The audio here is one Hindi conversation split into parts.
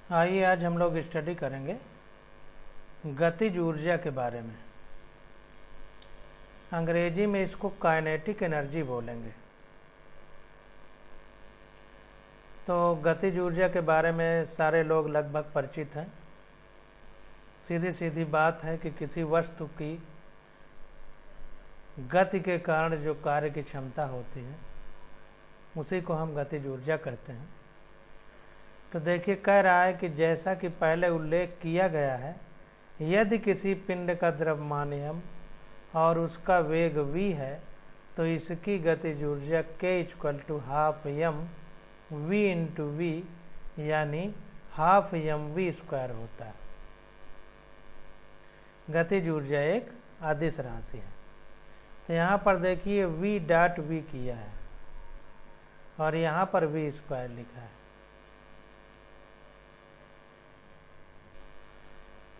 आइए आज हम लोग स्टडी करेंगे गतिज ऊर्जा के बारे में। अंग्रेजी में इसको काइनेटिक एनर्जी बोलेंगे। तो गतिज ऊर्जा के बारे में सारे लोग लगभग परिचित हैं। सीधी सीधी बात है कि किसी वस्तु की गति के कारण जो कार्य की क्षमता होती है उसी को हम गतिज ऊर्जा कहते हैं। तो देखिए, कह रहा है कि जैसा कि पहले उल्लेख किया गया है, यदि किसी पिंड का द्रव्यमान m और उसका वेग v है तो इसकी गतिज ऊर्जा k = ½ m v × v यानी ½ mv² होता है। गतिज ऊर्जा एक अदिश राशि है। तो यहाँ पर देखिए v.v किया है और यहाँ पर v² लिखा है।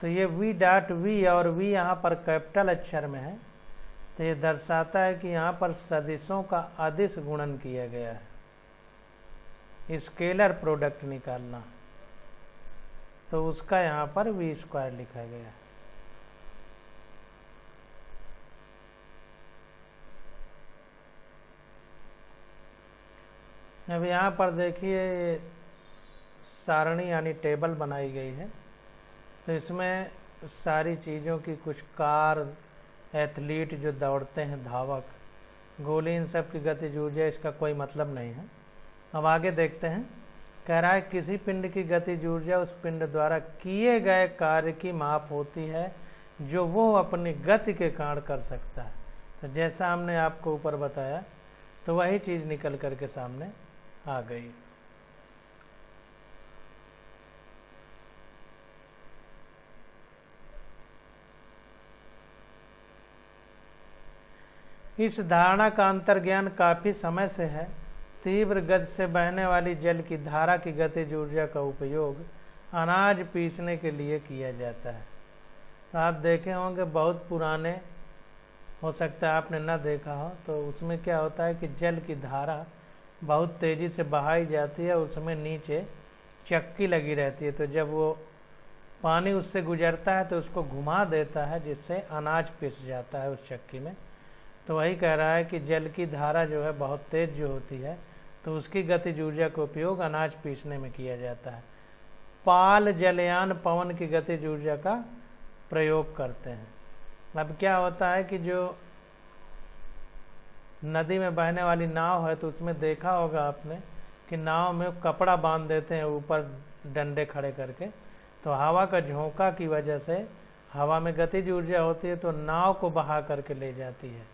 तो ये v.v और v यहाँ पर कैपिटल अक्षर में है, तो ये दर्शाता है कि यहाँ पर सदिशों का अदिश गुणन किया गया है। स्केलर प्रोडक्ट निकालना, तो उसका यहाँ पर v² लिखा गया है। अब यहाँ पर देखिए सारणी यानी टेबल बनाई गई है। तो इसमें सारी चीज़ों की, कुछ कार, एथलीट जो दौड़ते हैं, धावक, गोली, इन सब की गतिज ऊर्जा इसका कोई मतलब नहीं है। अब आगे देखते हैं। कह रहा है किसी पिंड की गतिज ऊर्जा उस पिंड द्वारा किए गए कार्य की माप होती है जो वो अपनी गति के कारण कर सकता है। तो जैसा हमने आपको ऊपर बताया, तो वही चीज़ निकल करके सामने आ गई। इस धारणा का अंतर्ज्ञान काफी समय से है। तीव्र गति से बहने वाली जल की धारा की गतिज ऊर्जा का उपयोग अनाज पीसने के लिए किया जाता है। तो आप देखे होंगे, बहुत पुराने, हो सकता है आपने ना देखा हो, तो उसमें क्या होता है कि जल की धारा बहुत तेज़ी से बहाई जाती है, उसमें नीचे चक्की लगी रहती है। तो जब वो पानी उससे गुजरता है तो उसको घुमा देता है, जिससे अनाज पिस जाता है उस चक्की में। तो वही कह रहा है कि जल की धारा जो है बहुत तेज़ जो होती है, तो उसकी गतिज ऊर्जा का उपयोग अनाज पीसने में किया जाता है। पाल जलयान पवन की गतिज ऊर्जा का प्रयोग करते हैं। अब क्या होता है कि जो नदी में बहने वाली नाव है, तो उसमें देखा होगा आपने कि नाव में कपड़ा बांध देते हैं ऊपर डंडे खड़े करके। तो हवा का झोंका की वजह से हवा में गतिज ऊर्जा होती है, तो नाव को बहा करके ले जाती है।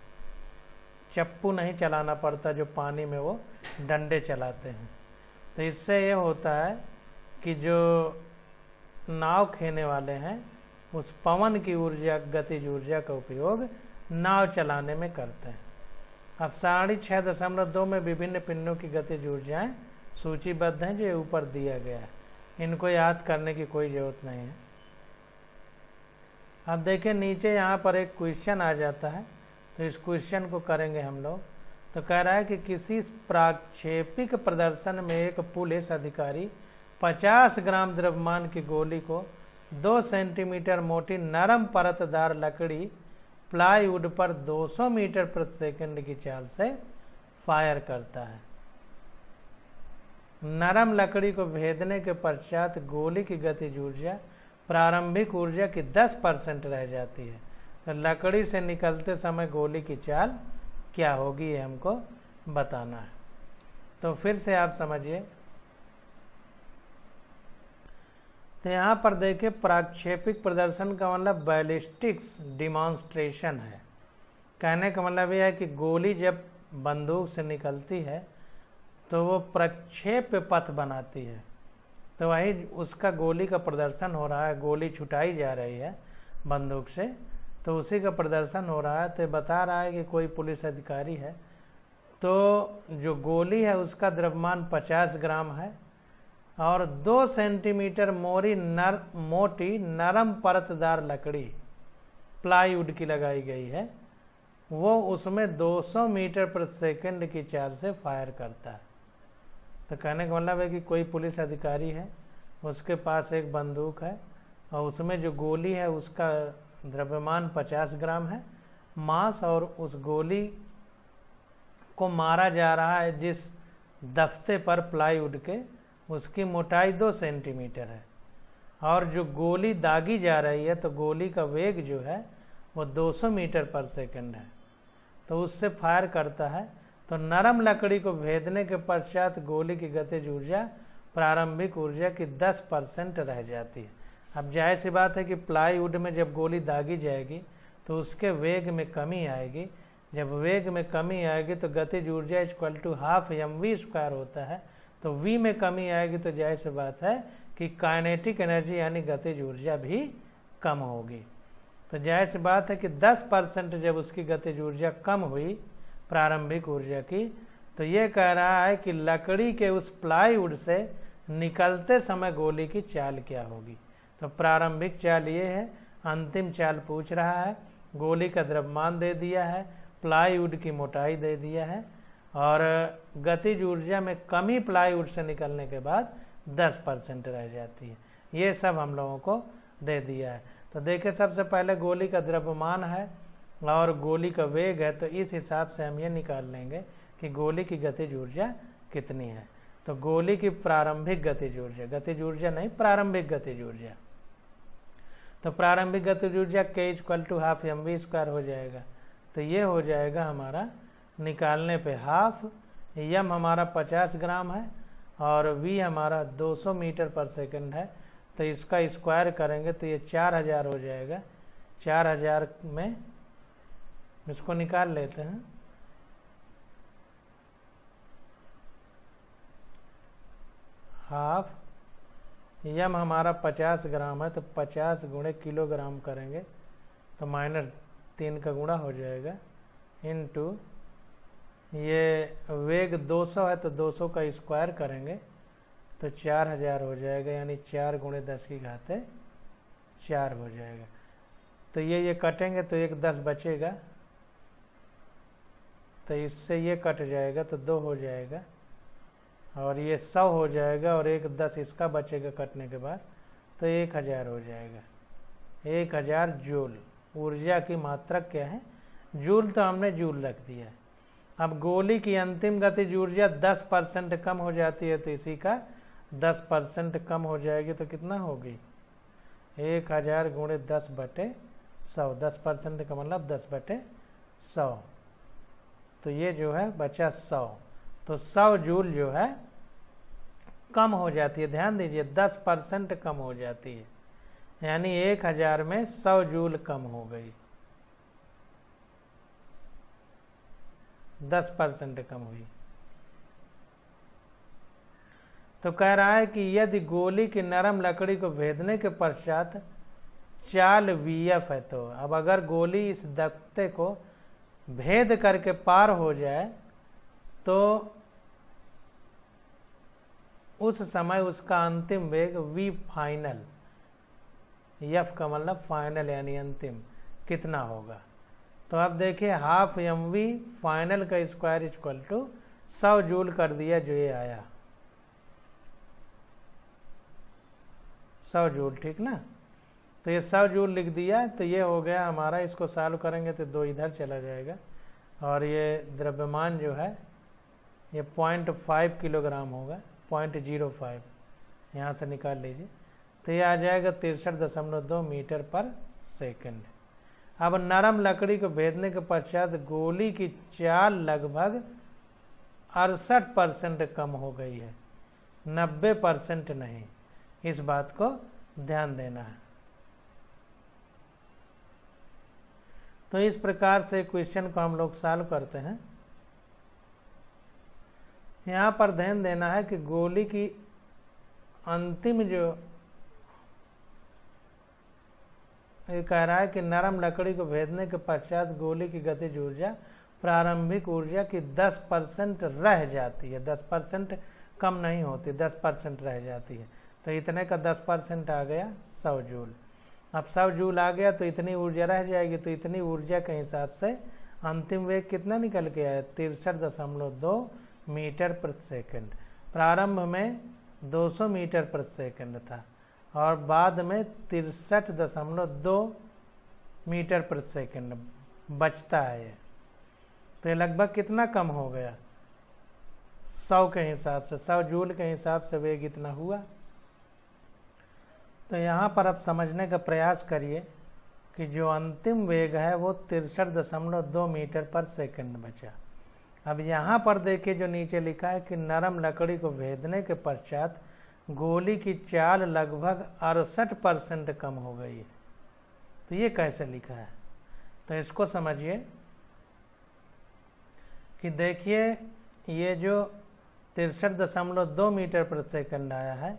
चप्पू नहीं चलाना पड़ता, जो पानी में वो डंडे चलाते हैं। तो इससे ये होता है कि जो नाव खेने वाले हैं, उस पवन की ऊर्जा, गतिज ऊर्जा का उपयोग नाव चलाने में करते हैं। अब सारणी 6.2 में विभिन्न पिंडों की गतिज ऊर्जाएं सूचीबद्ध हैं, जो ऊपर दिया गया है। इनको याद करने की कोई जरूरत नहीं है। अब देखिए नीचे यहाँ पर एक क्वेश्चन आ जाता है, तो इस क्वेश्चन को करेंगे हम लोग। तो कह रहा है कि किसी प्राक्षेपिक प्रदर्शन में एक पुलिस अधिकारी 50 ग्राम द्रव्यमान की गोली को 2 सेंटीमीटर मोटी नरम परतदार लकड़ी प्लाईवुड पर 200 मीटर प्रति सेकंड की चाल से फायर करता है। नरम लकड़ी को भेदने के पश्चात गोली की गतिज ऊर्जा प्रारंभिक ऊर्जा की 10% रह जाती है। तो लकड़ी से निकलते समय गोली की चाल क्या होगी, ये हमको बताना है। तो फिर से आप समझिए। तो यहाँ पर देखिए, प्राक्षेपिक प्रदर्शन का मतलब बैलिस्टिक्स डिमॉन्स्ट्रेशन है। कहने का मतलब यह है कि गोली जब बंदूक से निकलती है तो वो प्रक्षेप पथ बनाती है। तो वही उसका गोली का प्रदर्शन हो रहा है, गोली छुटाई जा रही है बंदूक से, तो उसी का प्रदर्शन हो रहा है। तो बता रहा है कि कोई पुलिस अधिकारी है, तो जो गोली है उसका द्रव्यमान 50 ग्राम है और 2 सेंटीमीटर मोटी नरम परतदार लकड़ी प्लाईवुड की लगाई गई है, वो उसमें 200 मीटर प्रति सेकंड की चाल से फायर करता है। तो कहने का मतलब है कि कोई पुलिस अधिकारी है, उसके पास एक बंदूक है और उसमें जो गोली है उसका द्रव्यमान 50 ग्राम है मास, और उस गोली को मारा जा रहा है जिस दफ्ते पर प्लाईवुड के, उसकी मोटाई 2 सेंटीमीटर है, और जो गोली दागी जा रही है तो गोली का वेग जो है वो 200 मीटर पर सेकंड है, तो उससे फायर करता है। तो नरम लकड़ी को भेदने के पश्चात गोली की गतिज ऊर्जा प्रारंभिक ऊर्जा की 10% रह जाती है। अब जाहिर सी बात है कि प्लाईवुड में जब गोली दागी जाएगी तो उसके वेग में कमी आएगी, जब वेग में कमी आएगी तो गतिज ऊर्जा इक्वल टू हाफ mv² होता है, तो v में कमी आएगी तो जाहिर सी बात है कि काइनेटिक एनर्जी यानी गतिज ऊर्जा भी कम होगी। तो जाहिर सी बात है कि 10% जब उसकी गतिज ऊर्जा कम हुई प्रारंभिक ऊर्जा की, तो ये कह रहा है कि लकड़ी के उस प्लाईवुड से निकलते समय गोली की चाल क्या होगी। तो प्रारंभिक चाल ये है, अंतिम चाल पूछ रहा है, गोली का द्रव्यमान दे दिया है, प्लाईवुड की मोटाई दे दिया है, और गतिज ऊर्जा में कमी प्लाईवुड से निकलने के बाद 10% रह जाती है। ये सब हम लोगों को दे दिया है। तो देखिए सबसे पहले गोली का द्रव्यमान है और गोली का वेग है, तो इस हिसाब से हम ये निकाल लेंगे कि गोली की गतिज ऊर्जा कितनी है। तो गोली की प्रारंभिक गतिज ऊर्जा, गतिज ऊर्जा नहीं प्रारंभिक गतिज ऊर्जा, तो प्रारंभिक गतिज ऊर्जा k equal to half mv² हो जाएगा। तो ये हो जाएगा हमारा निकालने पे हाफ, m हमारा 50 ग्राम है और v हमारा 200 मीटर पर सेकंड है, तो इसका स्क्वायर करेंगे तो ये 4000 हो जाएगा। 4000 में इसको निकाल लेते हैं, हाफ यम हमारा 50 ग्राम है तो 50 गुणे किलोग्राम करेंगे तो -3 का गुणा हो जाएगा, इनटू ये वेग 200 है तो 200 का स्क्वायर करेंगे तो 4000 हो जाएगा, यानी 4 गुणे 10 की घाते 4 हो जाएगा। तो ये कटेंगे तो 1 10 बचेगा, तो इससे ये कट जाएगा तो 2 हो जाएगा, और ये 100 हो जाएगा, और 1 10 इसका बचेगा कटने के बाद, तो 1000 हो जाएगा। 1000 जूल ऊर्जा की मात्रा क्या है, जूल तो हमने जूल रख दिया है। अब गोली की अंतिम गतिज ऊर्जा 10% कम हो जाती है, तो इसी का 10% कम हो जाएगी, तो कितना होगी 1000 गुणे 10/100, 10% का मतलब 10/100, तो ये जो है बचा 100, तो 100 जूल जो है कम हो जाती है। ध्यान दीजिए 10% कम हो जाती है, यानी 1000 में 100 जूल कम हो गई, 10% कम हुई। तो कह रहा है कि यदि गोली की नरम लकड़ी को भेदने के पश्चात चाल VF है, तो अब अगर गोली इस दख्ते को भेद करके पार हो जाए तो उस समय उसका अंतिम वेग V फाइनल, F का मतलब फाइनल यानी अंतिम, कितना होगा। तो अब देखिए हाफ mv फाइनल का स्क्वायर इक्वल टू 100 जूल कर दिया, जो ये आया 100 जूल, ठीक ना। तो ये 100 जूल लिख दिया, तो ये हो गया हमारा। इसको सॉल्व करेंगे तो 2 इधर चला जाएगा, और ये द्रव्यमान जो है ये 0.5 किलोग्राम होगा, 0.05 यहाँ से निकाल लीजिए, तो ये आ जाएगा 63.2 मीटर पर सेकंड। अब नरम लकड़ी को भेदने के पश्चात गोली की चाल लगभग 68% कम हो गई है, 90% नहीं। इस बात को ध्यान देना है। तो इस प्रकार से क्वेश्चन को हम लोग सॉल्व करते हैं। यहाँ पर ध्यान देना है कि गोली की अंतिम जो ये कह रहा है कि नरम लकड़ी को भेदने के पश्चात गोली की गतिज ऊर्जा प्रारंभिक ऊर्जा की 10% रह जाती है, 10% कम नहीं होती, 10% रह जाती है। तो इतने का 10% आ गया 100 जूल। अब 100 जूल आ गया तो इतनी ऊर्जा रह जाएगी, तो इतनी ऊर्जा के हिसाब से अंतिम वेग कितना निकल के आया, 63.2 मीटर प्रति सेकंड। प्रारंभ में 200 मीटर प्रति सेकंड था और बाद में 63.2 मीटर प्रति सेकंड बचता है ये। तो ये लगभग कितना कम हो गया? 100 के हिसाब से, 100 जूल के हिसाब से वेग इतना हुआ। तो यहाँ पर अब समझने का प्रयास करिए कि जो अंतिम वेग है वो 63.2 मीटर पर सेकंड बचा। अब यहाँ पर देखिए जो नीचे लिखा है कि नरम लकड़ी को भेदने के पश्चात गोली की चाल लगभग 68% कम हो गई है। तो ये कैसे लिखा है? तो इसको समझिए कि देखिए ये जो 63.2 मीटर प्रति सेकंड आया है,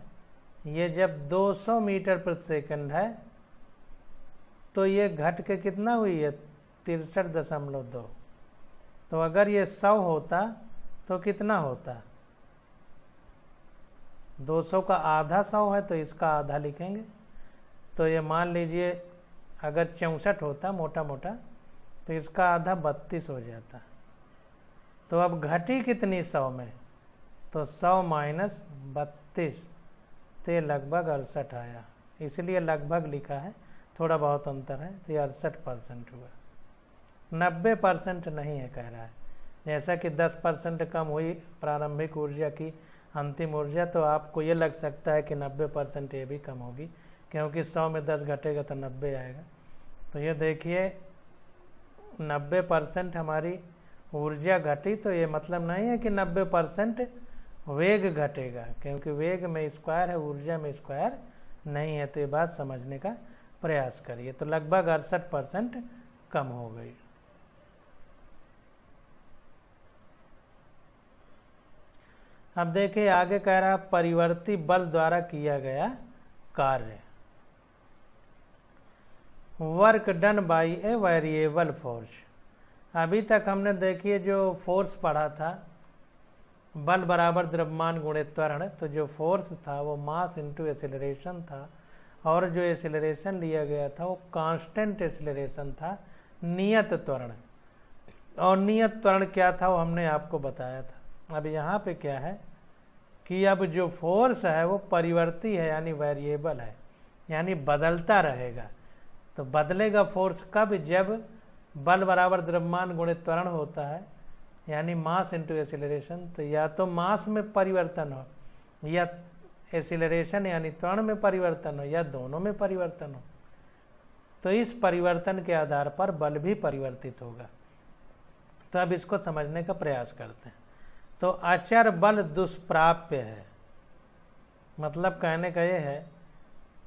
ये जब 200 मीटर प्रति सेकंड है तो ये घट के कितना हुई है? 63.2। तो अगर ये 100 होता तो कितना होता? 200 का आधा 100 है तो इसका आधा लिखेंगे। तो ये मान लीजिए अगर 64 होता मोटा मोटा तो इसका आधा 32 हो जाता। तो अब घटी कितनी 100 में? तो 100 माइनस 32 तो लगभग 68 आया, इसलिए लगभग लिखा है, थोड़ा बहुत अंतर है। तो ये 68% हुआ, 90% नहीं है कह रहा है। जैसा कि 10% कम हुई प्रारंभिक ऊर्जा की अंतिम ऊर्जा, तो आपको ये लग सकता है कि 90% ये भी कम होगी, क्योंकि 100 में 10 घटेगा तो 90 आएगा। तो ये देखिए 90% हमारी ऊर्जा घटी, तो ये मतलब नहीं है कि 90% वेग घटेगा, क्योंकि वेग में स्क्वायर है, ऊर्जा में स्क्वायर नहीं है। तो ये बात समझने का प्रयास करिए। तो लगभग 68% कम हो गई। अब देखिए आगे कह रहा परिवर्ती बल द्वारा किया गया कार्य। Work done by a variable force. अभी तक हमने देखिए जो फोर्स पढ़ा था, बल बराबर द्रव्यमान गुणे त्वरण, तो जो फोर्स था वो मास इंटू एक्सेलरेशन था, और जो एक्सेलरेशन लिया गया था वो कांस्टेंट एक्सेलरेशन था, नियत त्वरण। और नियत त्वरण क्या था वो हमने आपको बताया था। अब यहाँ पे क्या है कि अब जो फोर्स है वो परिवर्ती है, यानी वेरिएबल है, यानी बदलता रहेगा। तो बदलेगा फोर्स कब? जब बल बराबर द्रव्यमान गुणे त्वरण होता है, यानी मास इंटू एक्सेलरेशन। तो या तो मास में परिवर्तन हो, या एक्सेलरेशन यानी त्वरण में परिवर्तन हो, या दोनों में परिवर्तन हो। तो इस परिवर्तन के आधार पर बल भी परिवर्तित होगा। तो अब इसको समझने का प्रयास करते हैं। तो अचर बल दुष्प्राप्य है, मतलब कहने का ये है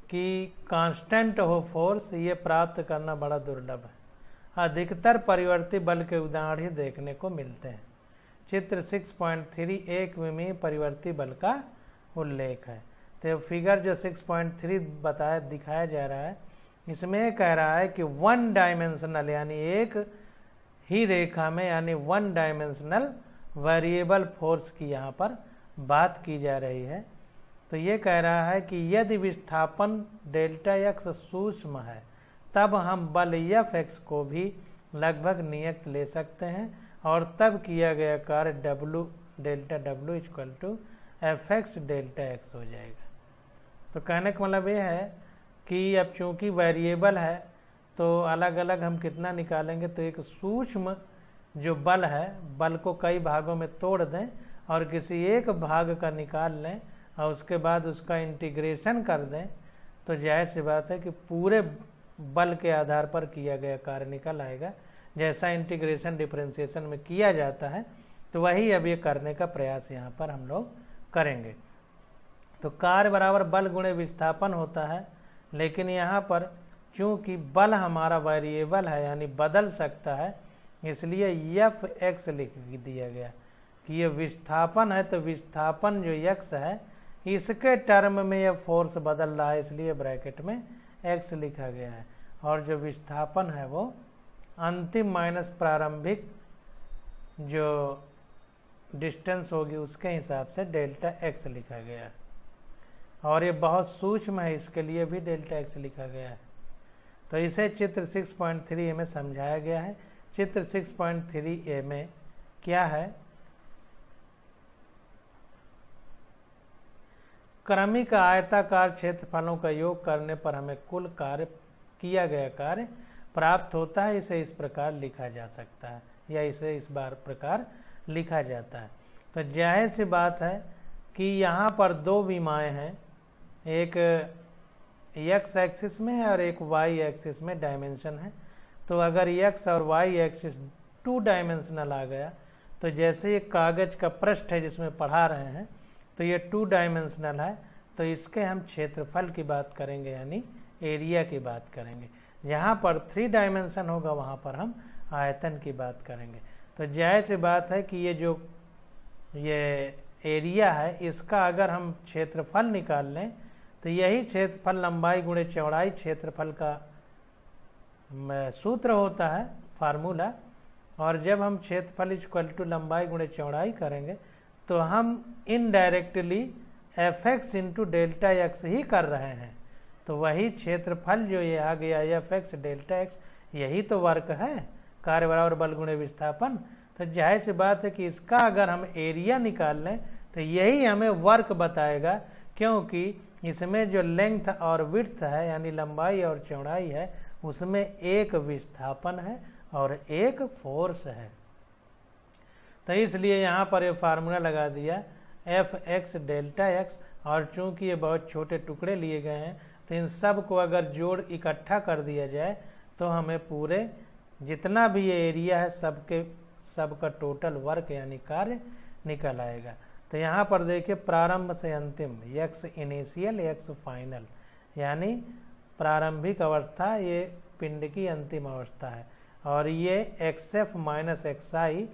कि कांस्टेंट हो फोर्स, ये प्राप्त करना बड़ा दुर्लभ है। अधिकतर परिवर्ती बल के उदाहरण ही देखने को मिलते हैं। चित्र 6.3 एक विमीय परिवर्ती बल का उल्लेख है। तो फिगर जो 6.3 बताया दिखाया जा रहा है, इसमें कह रहा है कि वन डायमेंशनल यानी एक ही रेखा में, यानी वन डायमेंशनल वेरिएबल फोर्स की यहाँ पर बात की जा रही है। तो ये कह रहा है कि यदि विस्थापन डेल्टा एक्स सूक्ष्म है तब हम बल एफ एक्स को भी लगभग नियत ले सकते हैं, और तब किया गया कार्य W delta W equal to F X delta X हो जाएगा। तो कहने का मतलब ये है कि अब चूंकि वेरिएबल है तो अलग अलग हम कितना निकालेंगे, तो एक सूक्ष्म जो बल है, बल को कई भागों में तोड़ दें और किसी एक भाग का निकाल लें और उसके बाद उसका इंटीग्रेशन कर दें, तो जाहिर सी बात है कि पूरे बल के आधार पर किया गया कार्य निकल आएगा। जैसा इंटीग्रेशन डिफरेंशिएशन में किया जाता है, तो वही अब ये करने का प्रयास यहाँ पर हम लोग करेंगे। तो कार्य बराबर बल गुणे विस्थापन होता है, लेकिन यहाँ पर चूंकि बल हमारा वेरिएबल है यानी बदल सकता है, इसलिए एफ एक्स लिख दिया गया कि ये विस्थापन है। तो विस्थापन जो एक्स है इसके टर्म में यह फोर्स बदल रहा है, इसलिए ब्रैकेट में एक्स लिखा गया है। और जो विस्थापन है वो अंतिम माइनस प्रारंभिक जो डिस्टेंस होगी उसके हिसाब से डेल्टा एक्स लिखा गया है। और ये बहुत सूक्ष्म है, इसके लिए भी डेल्टा एक्स लिखा गया है। तो इसे चित्र 6.3 में समझाया गया है। चित्र 6.3 में क्या है क्रमिक आयताकार क्षेत्रफलों का योग करने पर हमें कुल कार्य किया गया कार्य प्राप्त होता है। इसे इस प्रकार लिखा जा सकता है या इसे इस बार प्रकार लिखा जाता है। तो जाहिर सी बात है कि यहाँ पर दो विमाएँ हैं, एक x एक्सिस में है और एक y एक्सिस में डायमेंशन है। तो अगर x और y एक्सिस 2 डायमेंशनल आ गया तो जैसे ये कागज का पृष्ठ है जिसमें पढ़ा रहे हैं तो ये 2 डायमेंशनल है, तो इसके हम क्षेत्रफल की बात करेंगे यानी एरिया की बात करेंगे। जहाँ पर 3 डायमेंशन होगा वहाँ पर हम आयतन की बात करेंगे। तो जाहिर सी बात है कि ये एरिया है, इसका अगर हम क्षेत्रफल निकाल लें तो यही क्षेत्रफल लंबाई गुणे चौड़ाई क्षेत्रफल का सूत्र होता है, फार्मूला। और जब हम क्षेत्रफल इक्वल टू लंबाई गुणे चौड़ाई करेंगे तो हम indirectly fx into delta x ही कर रहे हैं। तो वही क्षेत्रफल जो ये आ गया fx डेल्टा एक्स, यही तो वर्क है, कार्य बराबर बल गुणे विस्थापन। तो जाहिर सी बात है कि इसका अगर हम एरिया निकाल लें तो यही हमें वर्क बताएगा, क्योंकि इसमें जो लेंथ और विड्थ है यानी लंबाई और चौड़ाई है उसमें एक विस्थापन है और एक फोर्स है। तो इसलिए यहाँ पर ये फार्मूला लगा दिया fx डेल्टा एक्स। और चूंकि ये बहुत छोटे टुकड़े लिए गए हैं तो इन सब को अगर जोड़ इकट्ठा कर दिया जाए तो हमें पूरे जितना भी ये एरिया है सबका टोटल वर्क यानी कार्य निकल आएगा। तो यहाँ पर देखिए प्रारंभ से अंतिम x इनिशियल x फाइनल, यानी प्रारंभिक अवस्था ये पिंड की अंतिम अवस्था है, और ये xf माइनस xi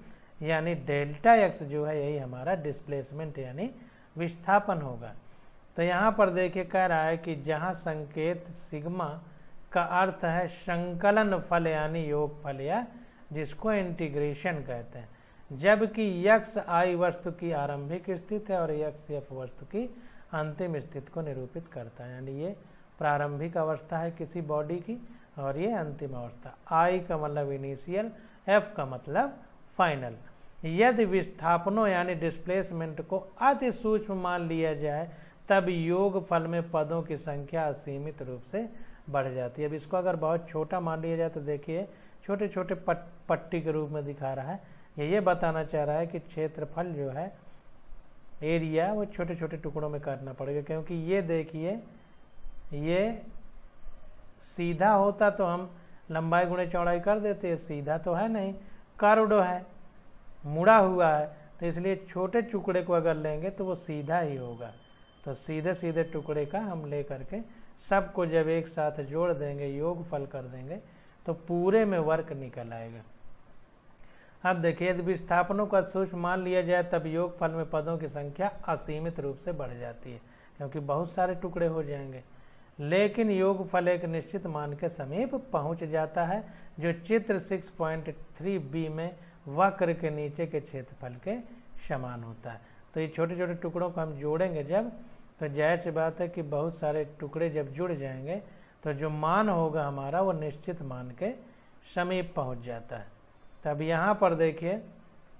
यानी डेल्टा x जो है यही हमारा डिस्प्लेसमेंट यानी विस्थापन होगा। तो यहाँ पर देखिए कह रहा है कि जहाँ संकेत सिग्मा का अर्थ है संकलन फल यानी योग फल या जिसको इंटीग्रेशन कहते हैं, जबकि x i वस्तु की आरंभिक स्थिति है और x f वस्तु की अंतिम स्थिति को निरूपित करता है। यानी ये प्रारंभिक अवस्था है किसी बॉडी की और ये अंतिम अवस्था। I का मतलब इनिशियल, F का मतलब फाइनल। यदि विस्थापनों यानी डिस्प्लेसमेंट को अति सूक्ष्म मान लिया जाए तब योग फल में पदों की संख्या असीमित रूप से बढ़ जाती है। अब इसको अगर बहुत छोटा मान लिया जाए तो देखिए छोटे छोटे पट्टी के रूप में दिखा रहा है। ये बताना चाह रहा है कि क्षेत्रफल जो है एरिया वो छोटे छोटे टुकड़ों में काटना पड़ेगा, क्योंकि ये देखिए ये सीधा होता तो हम लंबाई गुणे चौड़ाई कर देते, सीधा तो है नहीं, कर्व्ड है, मुड़ा हुआ है, तो इसलिए छोटे टुकड़े को अगर लेंगे तो वो सीधा ही होगा। तो सीधे सीधे टुकड़े का हम ले करके सबको जब एक साथ जोड़ देंगे, योग फल कर देंगे तो पूरे में वर्क निकल आएगा। अब देखिए यदि विस्थापनों का सूक्ष्म मान लिया जाए तब योग फल में पदों की संख्या असीमित रूप से बढ़ जाती है, क्योंकि बहुत सारे टुकड़े हो जाएंगे। लेकिन योग फल एक निश्चित मान के समीप पहुंच जाता है, जो चित्र 6.3b में वक्र के नीचे के क्षेत्रफल के समान होता है। तो ये छोटे छोटे टुकड़ों को हम जोड़ेंगे जब, तो जाहिर सी बात है कि बहुत सारे टुकड़े जब जुड़ जाएंगे तो जो मान होगा हमारा वो निश्चित मान के समीप पहुंच जाता है। तब यहाँ पर देखिए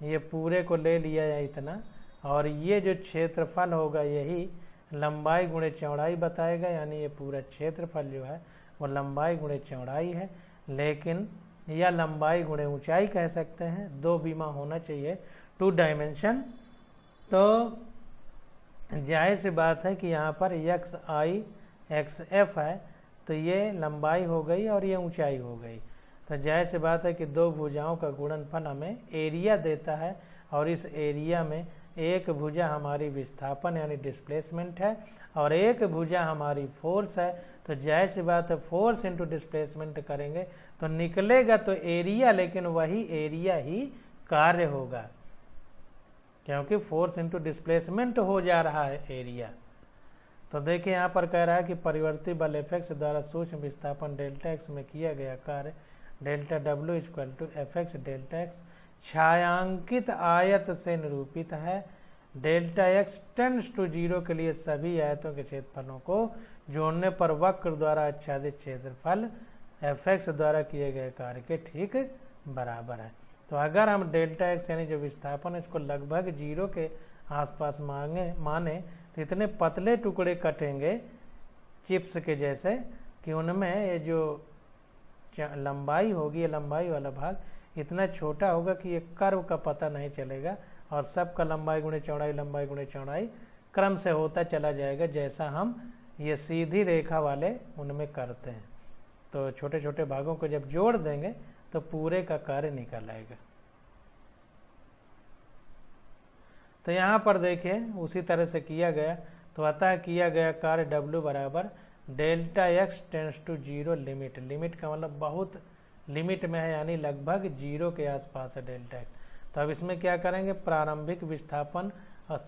ये पूरे को ले लिया या इतना, और ये जो क्षेत्रफल होगा यही लंबाई गुणे चौड़ाई बताएगा, यानी ये पूरा क्षेत्रफल जो है वो लंबाई गुणे चौड़ाई है, लेकिन या लंबाई गुणे ऊंचाई कह सकते हैं। 2 बीमा होना चाहिए, 2 डायमेंशन। तो जाहिर सी बात है कि यहाँ पर x i x f है, तो ये लंबाई हो गई और ये ऊंचाई हो गई। तो जाहिर सी बात है कि 2 भुजाओं का गुणनफल हमें एरिया देता है, और इस एरिया में एक भुजा हमारी विस्थापन यानी डिस्प्लेसमेंट है और एक भुजा हमारी फोर्स है। तो जाहिर सी बात है फोर्स इंटू डिस्प्लेसमेंट करेंगे तो निकलेगा तो एरिया, लेकिन वही एरिया ही कार्य होगा, क्योंकि फोर्स इंटू डिस्प्लेसमेंट हो जा रहा है एरिया। तो देखिए यहाँ पर कह रहा है कि परिवर्ती बल Fx द्वारा सूक्ष्म विस्थापन डेल्टा एक्स में किया गया कार्य delta W equal to Fx delta X छायांकित आयत से निरूपित है। डेल्टा एक्स टेंड्स टू 0 के लिए सभी आयतों के क्षेत्रफलों को जोड़ने पर वक्र द्वारा आच्छादित क्षेत्रफल Fx द्वारा किए गए कार्य के ठीक बराबर है। तो अगर हम डेल्टा एक्स यानी जो विस्थापन है इसको लगभग 0 के आसपास माने तो तो इतने पतले टुकड़े कटेंगे चिप्स के जैसे कि उनमें ये जो लंबाई होगी, ये लंबाई वाला भाग इतना छोटा होगा कि ये कर्व का पता नहीं चलेगा और सबका लंबाई गुणे चौड़ाई, लंबाई गुणे चौड़ाई क्रम से होता चला जाएगा, जैसा हम ये सीधी रेखा वाले उनमें करते हैं। तो छोटे छोटे भागों को जब जोड़ देंगे तो पूरे का कार्य निकल आएगा। तो यहाँ पर देखिए उसी तरह से किया गया, तो अतः किया गया कार्य W बराबर delta x tends to 0 limit. Limit का मतलब बहुत लिमिट में है, यानी लगभग 0 के आसपास है डेल्टा x। तो अब इसमें क्या करेंगे, प्रारंभिक विस्थापन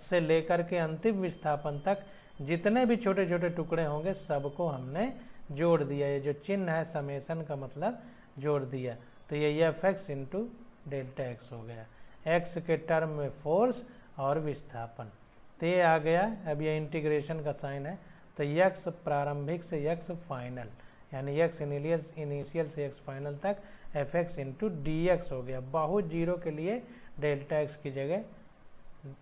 से लेकर के अंतिम विस्थापन तक जितने भी छोटे छोटे टुकड़े होंगे सबको हमने जोड़ दिया। ये जो चिन्ह है समेशन का मतलब जोड़ दिया, तो ये Fx इंटू डेल्टा x हो गया। x के टर्म में फोर्स और विस्थापन, तो ये आ गया। अब ये इंटीग्रेशन का साइन है, तो x प्रारंभिक से x फाइनल, यानी x इनिशियल से x फाइनल तक Fx इंटू dx हो गया। बहुत जीरो के लिए डेल्टा x की जगह,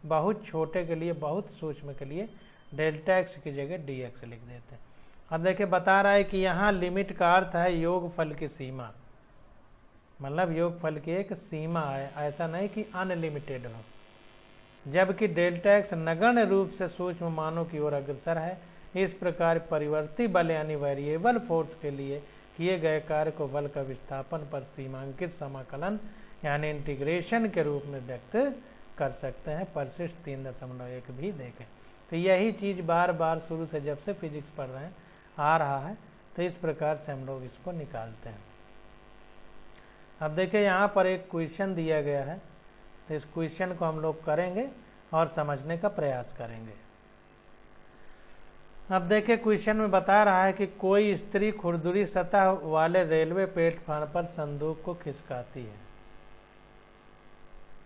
बहुत छोटे के लिए, बहुत सूक्ष्म के लिए डेल्टा x की जगह dx लिख देते हैं। अब देखिए बता रहा है कि यहाँ लिमिट का अर्थ है योगफल की सीमा, मतलब योगफल की एक सीमा है, ऐसा नहीं कि अनलिमिटेड हो। जबकि डेल्टा x नगण्य रूप से सूक्ष्म मानों की ओर अग्रसर है। इस प्रकार परिवर्ती बल यानी वेरिएबल फोर्स के लिए किए गए कार्य को बल का विस्थापन पर सीमांकित समाकलन यानी इंटीग्रेशन के रूप में व्यक्त कर सकते हैं। परिशिष्ट 3.1 भी देखें। तो यही चीज बार बार शुरू से जब से फिजिक्स पढ़ रहे हैं आ रहा है, तो इस प्रकार से हम लोग इसको निकालते हैं। अब देखिए यहाँ पर एक क्वेश्चन दिया गया है, तो इस क्वेश्चन को हम लोग करेंगे और समझने का प्रयास करेंगे। अब देखिए क्वेश्चन में बता रहा है कि कोई स्त्री खुरदुरी सतह वाले रेलवे प्लेटफार्म पर संदूक को खिसकाती है।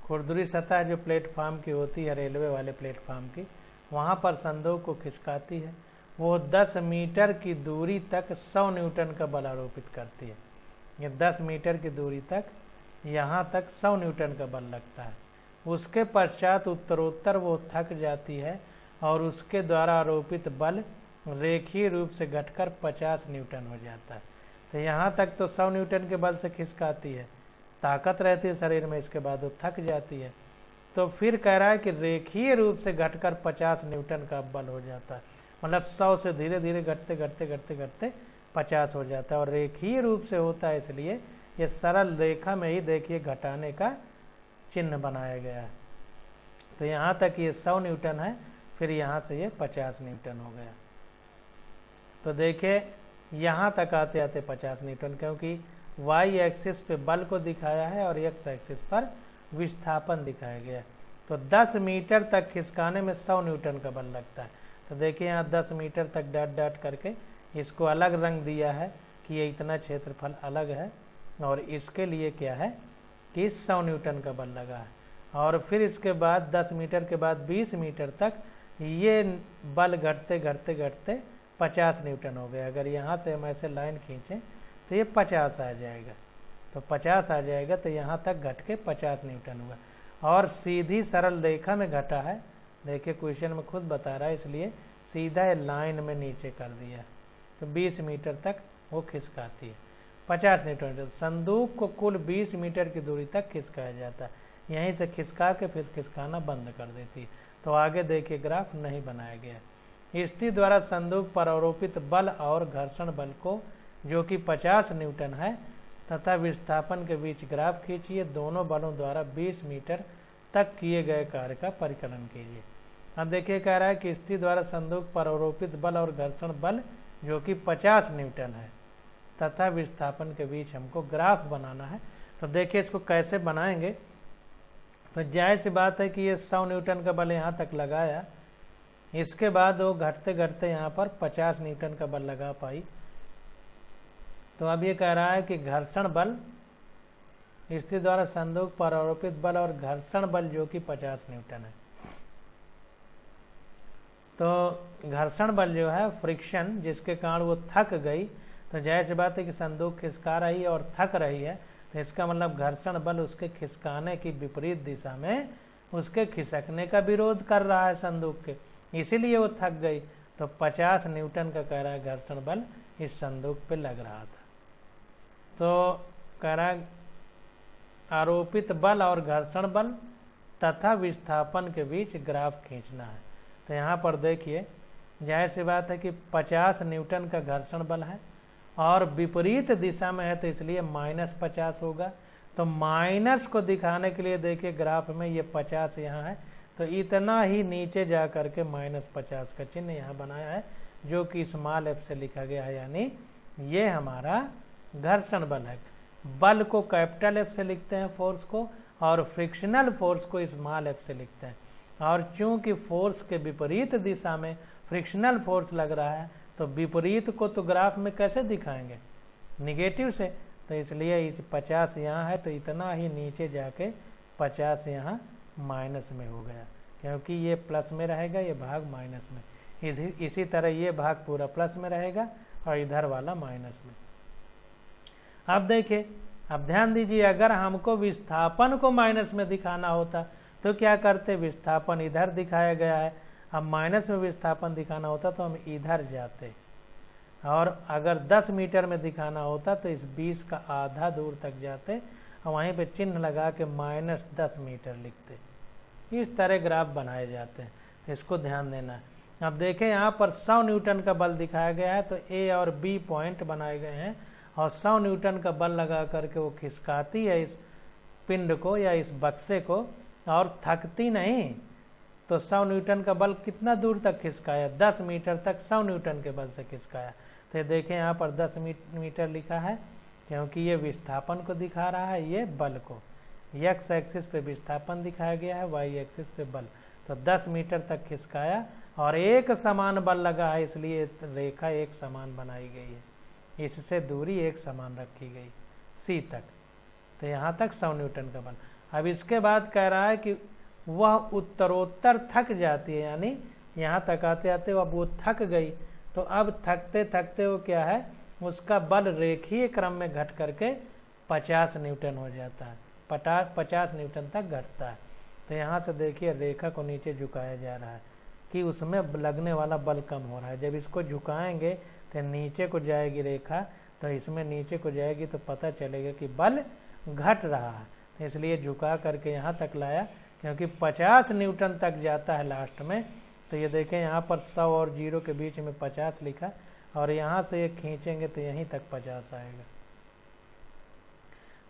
खुरदुरी सतह जो प्लेटफार्म की होती है, रेलवे वाले प्लेटफार्म की, वहाँ पर संदूक को खिसकाती है। वो 10 मीटर की दूरी तक 100 न्यूटन का बल आरोपित करती है। ये 10 मीटर की दूरी तक, यहाँ तक 100 न्यूटन का बल लगता है। उसके पश्चात उत्तरोत्तर वो थक जाती है और उसके द्वारा आरोपित बल रेखीय रूप से घटकर 50 न्यूटन हो जाता है। तो यहाँ तक तो 100 न्यूटन के बल से खिसकाती है, ताकत रहती है शरीर में, इसके बाद वो थक जाती है। तो फिर कह रहा है कि रेखीय रूप से घटकर 50 न्यूटन का बल हो जाता है, मतलब 100 से धीरे धीरे घटते घटते घटते घटते 50 हो जाता है। और रेखीय रूप से होता है इसलिए ये सरल रेखा में ही देखिए घटाने का चिन्ह बनाया गया है। तो यहाँ तक ये 100 न्यूटन है, फिर यहाँ से ये 50 न्यूटन हो गया। तो देखिए यहाँ तक आते आते 50 न्यूटन, क्योंकि वाई एक्सिस पे बल को दिखाया है और एक्स एक्सिस पर विस्थापन दिखाया गया है। तो 10 मीटर तक खिसकाने में 100 न्यूटन का बल लगता है। तो देखिए यहाँ 10 मीटर तक डॉट डॉट करके इसको अलग रंग दिया है कि ये इतना क्षेत्रफल अलग है, और इसके लिए क्या है कि 100 न्यूटन का बल लगा है। और फिर इसके बाद 10 मीटर के बाद 20 मीटर तक ये बल घटते घटते घटते 50 न्यूटन हो गया। अगर यहाँ से हम ऐसे लाइन खींचें तो ये 50 आ जाएगा, तो 50 आ जाएगा, तो यहाँ तक घट के 50 न्यूटन हुआ। और सीधी सरल रेखा में घटा है, देखिए क्वेश्चन में खुद बता रहा है, इसलिए सीधा लाइन में नीचे कर दिया। तो 20 मीटर तक वो खिसकाती है, 50 न्यूटन। संदूक को कुल 20 मीटर की दूरी तक खिसकाया जाता है, यहीं से खिसका के फिर खिसकाना बंद कर देती है। तो आगे देखिए ग्राफ नहीं बनाया गया। स्त्री द्वारा संदूक पर आरोपित बल और घर्षण बल को, जो कि 50 न्यूटन है, तथा विस्थापन के बीच ग्राफ खींचिए। दोनों बलों द्वारा 20 मीटर तक किए गए कार्य का परिकलन कीजिए। अब देखिए कह रहा है कि स्त्री द्वारा संदूक पर आरोपित बल और घर्षण बल जो कि 50 न्यूटन है, तथा विस्थापन के बीच हमको ग्राफ बनाना है। तो देखिए इसको कैसे बनाएंगे। तो जाहिर सी बात है कि ये 100 न्यूटन का बल यहाँ तक लगाया, इसके बाद वो घटते घटते यहाँ पर 50 न्यूटन का बल लगा पाई। तो अब ये कह रहा है कि घर्षण बल, स्त्री द्वारा संदूक पर आरोपित बल और घर्षण बल जो कि 50 न्यूटन है। तो घर्षण बल जो है फ्रिक्शन, जिसके कारण वो थक गई, तो जाहिर सी बात है कि संदूक खिसका रही है और थक रही है, तो इसका मतलब घर्षण बल उसके खिसकाने की विपरीत दिशा में उसके खिसकने का विरोध कर रहा है संदूक के। इसीलिए वो थक गई। तो 50 न्यूटन का कह रहा है घर्षण बल इस संदूक पे लग रहा था। तो कह रहा है आरोपित बल और घर्षण बल तथा विस्थापन के बीच ग्राफ खींचना है। तो यहाँ पर देखिए जाहिर सी बात है कि 50 न्यूटन का घर्षण बल है और विपरीत दिशा में है, तो इसलिए -50 होगा। तो माइनस को दिखाने के लिए देखिए ग्राफ में ये 50 यहाँ है, तो इतना ही नीचे जा करके -50 का चिन्ह यहाँ बनाया है, जो कि स्मॉल f से लिखा गया है, यानी ये हमारा घर्षण बल है। बल को कैपिटल F से लिखते हैं फोर्स को, और फ्रिक्शनल फोर्स को स्मॉल f से लिखते हैं। और चूंकि फोर्स के विपरीत दिशा में फ्रिक्शनल फोर्स लग रहा है, तो विपरीत को तो ग्राफ में कैसे दिखाएंगे, निगेटिव से। तो इसलिए इस 50 यहाँ है, तो इतना ही नीचे जाके 50 यहाँ माइनस में हो गया, क्योंकि ये प्लस में रहेगा, ये भाग माइनस में। इसी तरह ये भाग पूरा प्लस में रहेगा और इधर वाला माइनस में। अब देखिए, अब ध्यान दीजिए, अगर हमको विस्थापन को माइनस में दिखाना होता तो क्या करते, विस्थापन इधर दिखाया गया है, अब माइनस में विस्थापन दिखाना होता तो हम इधर जाते, और अगर 10 मीटर में दिखाना होता तो इस 20 का आधा दूर तक जाते और वहीं पे चिन्ह लगा के -10 मीटर लिखते। इस तरह ग्राफ बनाए जाते हैं, तो इसको ध्यान देना है। अब देखें यहाँ पर 100 न्यूटन का बल दिखाया गया है, तो ए और बी पॉइंट बनाए गए हैं, और 100 न्यूटन का बल लगा करके वो खिसकाती है इस पिंड को या इस बक्से को, और थकती नहीं। तो 100 न्यूटन का बल कितना दूर तक खिसकाया, 10 मीटर तक 100 न्यूटन के बल से खिसकाया। तो ये देखें यहाँ पर 10 मीटर लिखा है, क्योंकि ये विस्थापन को दिखा रहा है, ये बल को। x एक्सिस पे विस्थापन दिखाया गया है, y एक्सिस पे बल। तो 10 मीटर तक खिसकाया और एक समान बल लगा है, इसलिए रेखा एक समान बनाई गई है, इससे दूरी एक समान रखी गई C तक। तो यहाँ तक 100 न्यूटन का बल। अब इसके बाद कह रहा है कि वह उत्तरोत्तर थक जाती है, यानी यहाँ तक आते आते अब वो थक गई। तो अब थकते थकते वो क्या है, उसका बल रेखीय क्रम में घट करके 50 न्यूटन हो जाता है, 50 न्यूटन तक घटता है। तो यहाँ से देखिए रेखा को नीचे झुकाया जा रहा है कि उसमें लगने वाला बल कम हो रहा है। जब इसको झुकाएंगे तो नीचे को जाएगी रेखा, तो इसमें नीचे को जाएगी तो पता चलेगा कि बल घट रहा है। तो इसलिए झुका करके यहाँ तक लाया, क्योंकि 50 न्यूटन तक जाता है लास्ट में। तो ये देखें यहाँ पर 100 और 0 के बीच में 50 लिखा, और यहाँ से ये खींचेंगे तो यहीं तक 50 आएगा,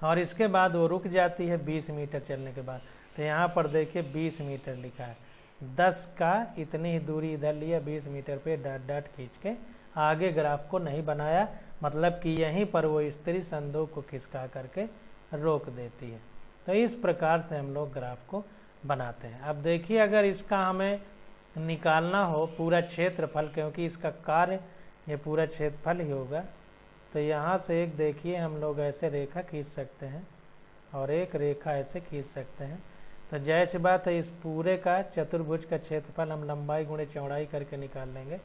और इसके बाद वो रुक जाती है 20 मीटर चलने के बाद। तो यहाँ पर देखिए 20 मीटर लिखा है, 10 का इतनी ही दूरी इधर लिया, 20 मीटर पे डॉट डॉट खींच के आगे ग्राफ को नहीं बनाया, मतलब कि यहीं पर वो स्त्री संदूक को खिसका करके रोक देती है। तो इस प्रकार से हम लोग ग्राफ को बनाते हैं। अब देखिए, अगर इसका हमें निकालना हो पूरा क्षेत्रफल, क्योंकि इसका कार्य ये पूरा क्षेत्रफल ही होगा, तो यहाँ से एक देखिए हम लोग ऐसे रेखा खींच सकते हैं और एक रेखा ऐसे खींच सकते हैं। तो जैसी बात है, इस पूरे का चतुर्भुज का क्षेत्रफल हम लंबाई गुणे चौड़ाई करके निकाल लेंगे।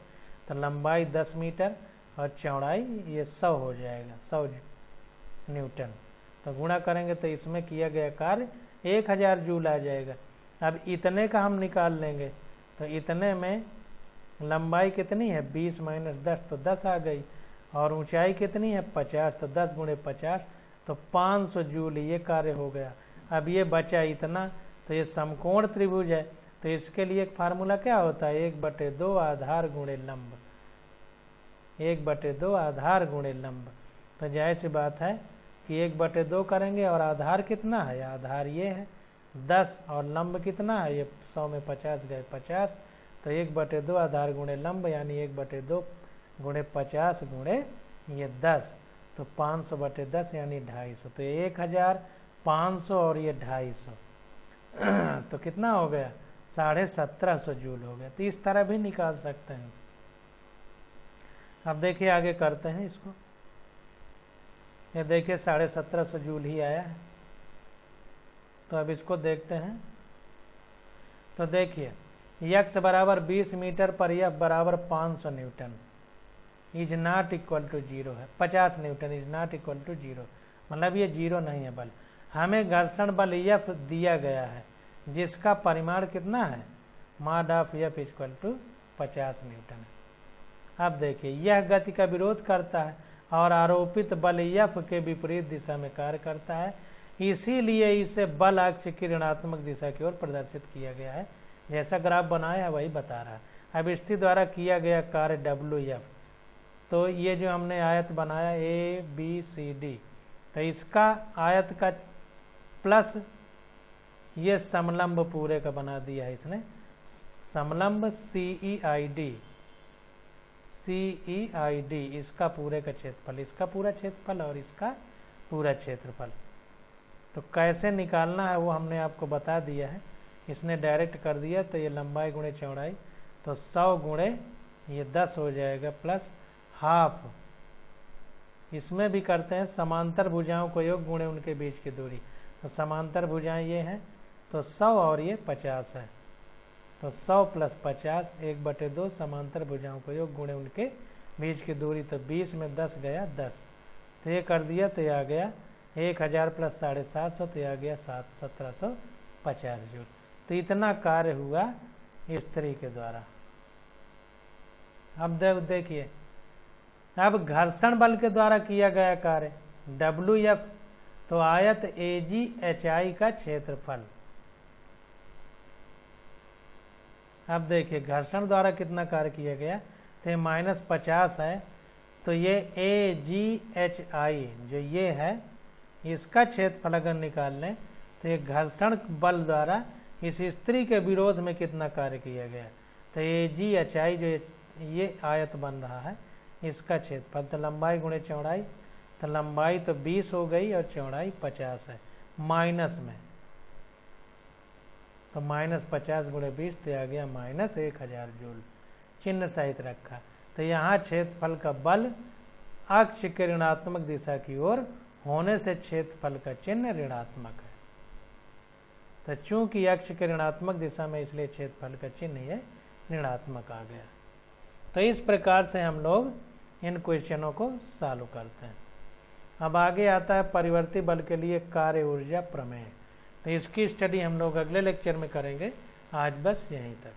तो लंबाई 10 मीटर और चौड़ाई ये 100 हो जाएगा, 100 न्यूटन। तो गुणा करेंगे तो इसमें किया गया कार्य 1000 जूल आ जाएगा। अब इतने का हम निकाल लेंगे, तो इतने में लंबाई कितनी है, 20 - 10 तो 10 आ गई, और ऊंचाई कितनी है 50, तो 10 × 50 तो 500 जूल ये कार्य हो गया। अब ये बचा इतना, तो ये समकोण त्रिभुज है, तो इसके लिए एक फार्मूला क्या होता है, 1/2 आधार गुणे लंब, 1/2 आधार गुणे लंब। तो जाहिर सी बात है कि 1/2 करेंगे, और आधार कितना है, आधार ये है 10, और लंब कितना है, ये 100 में 50 गए 50, तो 1/2 आधार गुणे लंब, यानी 1/2 गुणे 50 गुणे ये 10, तो 500/10 यानी 250। तो 1500 और ये 250 तो कितना हो गया, 1750 जूल हो गया। तो इस तरह भी निकाल सकते हैं। अब देखिए आगे करते हैं इसको। ये देखिए 1750 जूल ही आया है। तो अब इसको देखते हैं। तो देखिए x बराबर 20 मीटर पर F बराबर 500 newton is not equal to 0 है, 50 newton is not equal to 0, मतलब ये 0 नहीं है बल। हमें घर्षण बल F दिया गया है, जिसका परिमाण कितना है mod of F equal to 50 newton. अब देखिए यह गति का विरोध करता है और आरोपित बल एफ के विपरीत दिशा में कार्य करता है, इसीलिए इसे बल अक्ष की ऋणात्मक दिशा की ओर प्रदर्शित किया गया है। जैसा ग्राफ बनाया है वही बता रहा है। अब स्थिति द्वारा किया गया कार्य WF, तो ये जो हमने आयत बनाया ABCD, तो इसका आयत का प्लस ये समलंब पूरे का बना दिया है इसने, समलंब CEID, इसका पूरे का क्षेत्रफल, इसका पूरा क्षेत्रफल और इसका पूरा क्षेत्रफल। तो कैसे निकालना है वो हमने आपको बता दिया है, इसने डायरेक्ट कर दिया। तो ये लंबाई गुणे चौड़ाई, तो 100 गुणे ये 10 हो जाएगा प्लस हाफ। इसमें भी करते हैं समांतर भुजाओं को योग गुणे उनके बीच की दूरी, तो समांतर भुजाएं ये हैं, तो 100 और ये 50 है, तो 100 प्लस 50 1/2 समांतर भुजाओं को योग गुणे उनके बीच की दूरी, तो 20 में 10 गया 10, तो ये कर दिया। तो ये आ गया 1000 प्लस 750, तो ये आ गया 1750 जूल। तो इतना कार्य हुआ स्त्री के द्वारा। अब देखिए, अब घर्षण बल के द्वारा किया गया कार्य WF, तो आयत AGHI का क्षेत्रफल। अब देखिए घर्षण द्वारा कितना कार्य किया गया, तो ये -50 है, तो ये AGHI जो ये है इसका क्षेत्रफल अगर निकाल लें, तो ये घर्षण बल द्वारा इस स्त्री के विरोध में कितना कार्य किया गया, तो AGHI जो ये आयत बन रहा है इसका क्षेत्रफल। तो लंबाई गुणे चौड़ाई, तो लंबाई तो 20 हो गई और चौड़ाई 50 है, माइनस में, तो -50 गुणे 20, तो आ गया -1000 जूल, चिन्ह सहित रखा। तो यहाँ क्षेत्रफल का बल अक्ष के ऋणात्मक दिशा की ओर होने से क्षेत्रफल का चिन्ह ऋणात्मक है। तो चूंकि अक्ष के ऋणात्मक दिशा में, इसलिए क्षेत्रफल का चिन्ह ये ऋणात्मक आ गया। तो इस प्रकार से हम लोग इन क्वेश्चनों को सॉल्व करते हैं। अब आगे आता है परिवर्ती बल के लिए कार्य ऊर्जा प्रमेय। तो इसकी स्टडी हम लोग अगले लेक्चर में करेंगे। आज बस यहीं तक।